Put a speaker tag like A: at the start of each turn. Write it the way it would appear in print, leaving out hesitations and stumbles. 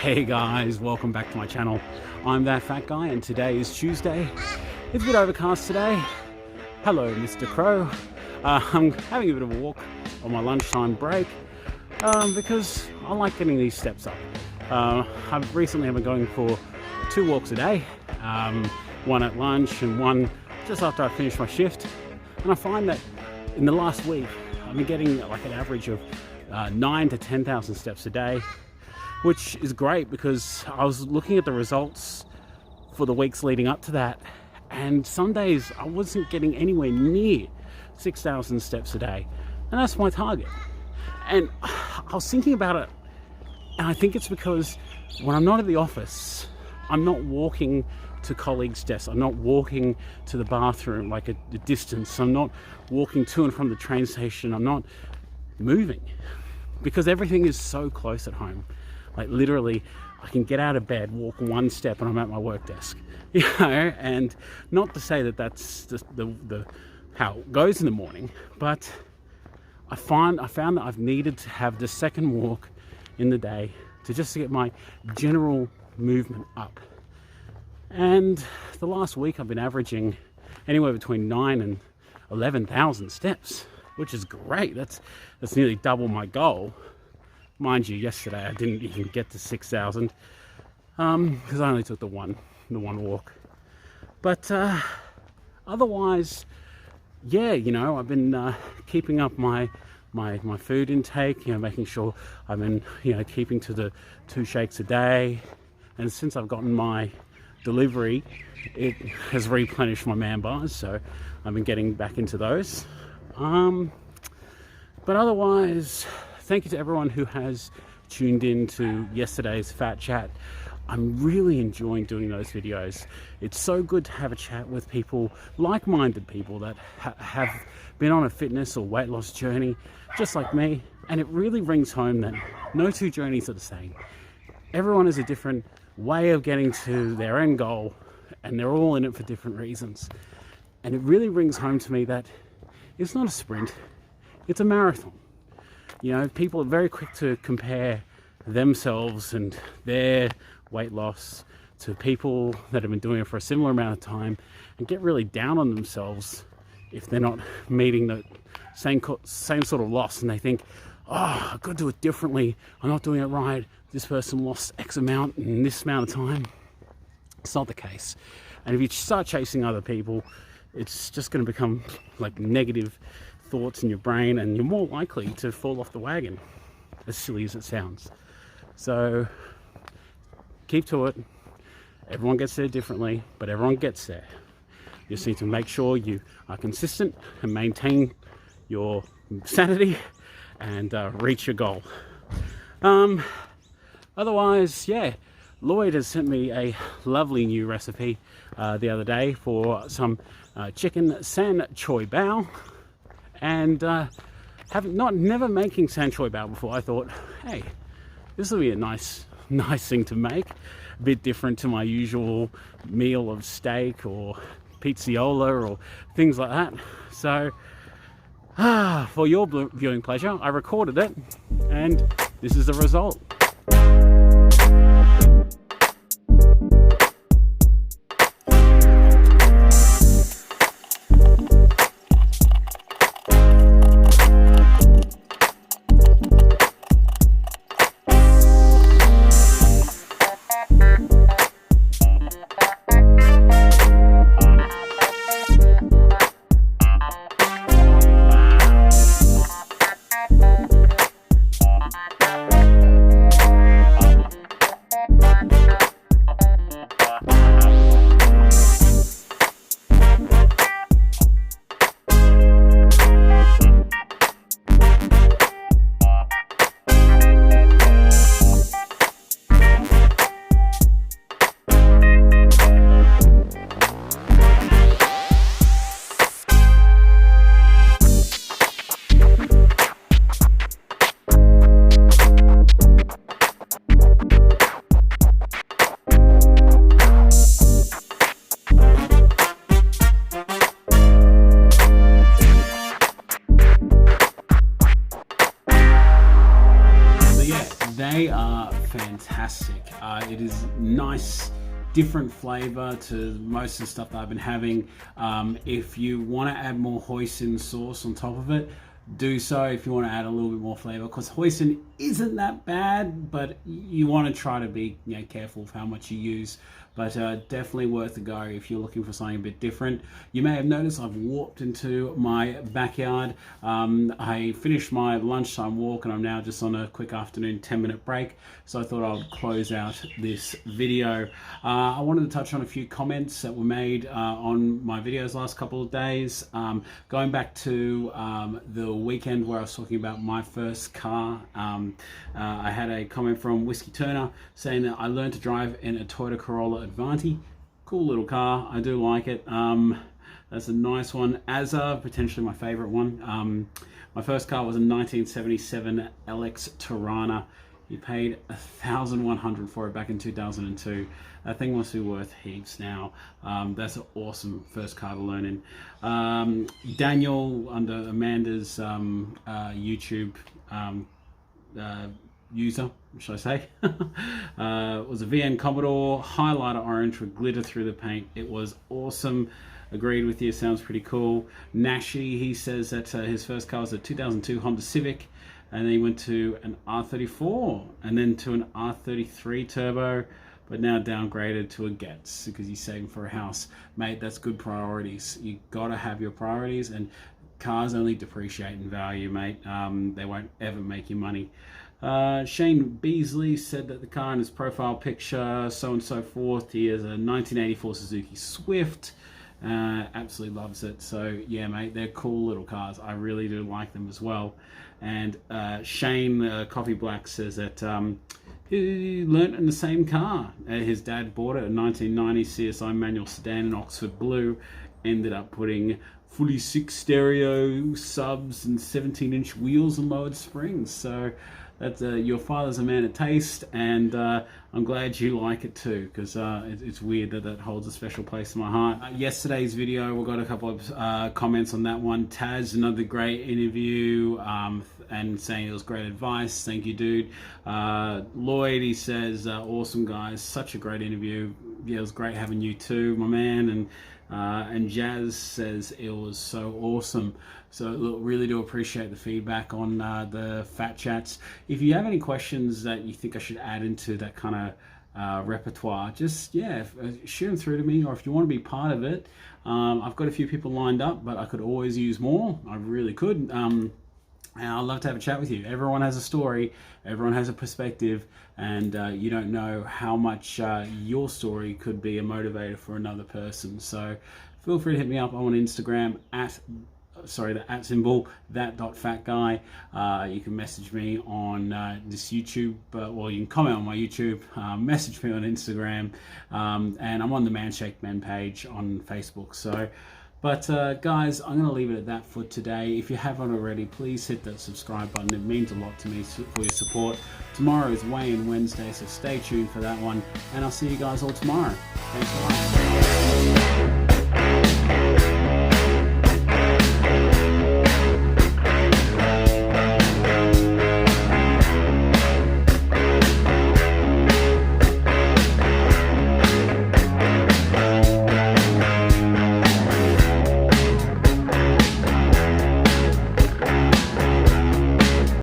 A: Hey guys, welcome back to my channel. I'm That Fat Guy and today is Tuesday. It's a bit overcast today. Hello Mr. Crow. I'm having a bit of a walk on my lunchtime break because I like getting these steps up. I've recently been going for 2 walks a day, one at lunch and one just after I finish my shift. And I find that in the last week, I've been getting like an average of 9,000 to 10,000 steps a day, which is great because I was looking at the results for the weeks leading up to that, and some days I wasn't getting anywhere near 6,000 steps a day, and that's my target. And I was thinking about it, and I think it's because when I'm not at the office, I'm not walking to colleagues' desks, I'm not walking to the bathroom like a distance, I'm not walking to and from the train station, I'm not moving because everything is so close at home. Like literally, I can get out of bed, walk 1 step, and I'm at my work desk. You know, and not to say that that's the how it goes in the morning, but I found that I've needed to have the second walk in the day to just get my general movement up. And the last week I've been averaging anywhere between 9,000 and 11,000 steps, which is great. That's nearly double my goal. Mind you, yesterday I didn't even get to 6,000 because I only took the one walk. But otherwise, yeah, you know, I've been keeping up my food intake, you know, making sure I've been, you know, keeping to the 2 shakes a day. And since I've gotten my delivery, it has replenished my man bars, so I've been getting back into those. But otherwise, thank you to everyone who has tuned in to yesterday's Fat Chat. I'm really enjoying doing those videos. It's so good to have a chat with people, like-minded people that have been on a fitness or weight loss journey, just like me. And it really rings home that no 2 journeys are the same. Everyone has a different way of getting to their end goal, and they're all in it for different reasons. And it really rings home to me that it's not a sprint, it's a marathon. You know, people are very quick to compare themselves and their weight loss to people that have been doing it for a similar amount of time and get really down on themselves if they're not meeting the same sort of loss, and they think, oh, I could do it differently, I'm not doing it right, this person lost X amount in this amount of time. It's not the case. And if you start chasing other people, it's just going to become like negative thoughts in your brain, and you're more likely to fall off the wagon, as silly as it sounds. So keep to it. Everyone gets there differently, but everyone gets there. You just need to make sure you are consistent and maintain your sanity and reach your goal. Otherwise, yeah, Lloyd has sent me a lovely new recipe the other day for some chicken San Choi Bow. And never making San Choi Bow before, I thought, hey, this will be a nice thing to make. A bit different to my usual meal of steak or pizziola or things like that. So, for your viewing pleasure, I recorded it, and this is the result. fantastic. It is nice, different flavor to most of the stuff that I've been having. If you want to add more hoisin sauce on top of it, do so. If you want to add a little bit more flavor, because hoisin isn't that bad, but you want to try to be careful of how much you use. But definitely worth a go if you're looking for something a bit different. You may have noticed I've walked into my backyard. I finished my lunchtime walk and I'm now just on a quick afternoon 10-minute break. So I thought I would close out this video. I wanted to touch on a few comments that were made on my videos last couple of days. Going back to the weekend where I was talking about my first car, I had a comment from Whiskey Turner saying that I learned to drive in a Toyota Corolla Advanti. Cool little car, I do like it. That's a nice one. Azza, potentially my favorite one. My first car was a 1977 LX Tirana. You paid $1,100 for it back in 2002. That thing must be worth heaps now. That's an awesome first car to learn in. Daniel, under Amanda's YouTube user, should I say, was a VN Commodore highlighter orange with glitter through the paint. It was awesome. Agreed with you, sounds pretty cool. Nashi, he says that his first car was a 2002 Honda Civic, and then he went to an R34 and then to an R33 turbo, but now downgraded to a Getz because he's saving for a house. Mate, that's good priorities. You gotta have your priorities, and cars only depreciate in value, mate. They won't ever make you money. Shane Beasley said that the car in his profile picture, so and so forth, he has a 1984 Suzuki Swift. Absolutely loves it. So yeah, mate, they're cool little cars. I really do like them as well. And Shane Coffee Black says that he learnt in the same car. His dad bought it, a 1990 CSI manual sedan in Oxford Blue. Ended up putting fully 6 stereo subs and 17-inch wheels and lowered springs. So that's your father's a man of taste, and I'm glad you like it too, because it's weird that that holds a special place in my heart. Yesterday's video, we got a couple of comments on that one. Taz, another great interview, and saying it was great advice. Thank you, dude. Lloyd, he says, awesome guys, such a great interview. Yeah, it was great having you too, my man. And Jazz says it was so awesome. So look, really do appreciate the feedback on the Fat Chats. If you have any questions that you think I should add into that kind of repertoire, just shoot them through to me, or if you want to be part of it, I've got a few people lined up, but I could always use more. I really could. And I'd love to have a chat with you. Everyone has a story, everyone has a perspective, and you don't know how much your story could be a motivator for another person. So feel free to hit me up on Instagram at the @ symbol that.fatguy. You can message me on this YouTube, or you can comment on my YouTube, message me on Instagram, and I'm on the Man Shake Men page on Facebook. So. But guys, I'm going to leave it at that for today. If you haven't already, please hit that subscribe button. It means a lot to me for your support. Tomorrow is Weigh-In Wednesday, so stay tuned for that one. And I'll see you guys all tomorrow. Thanks a lot.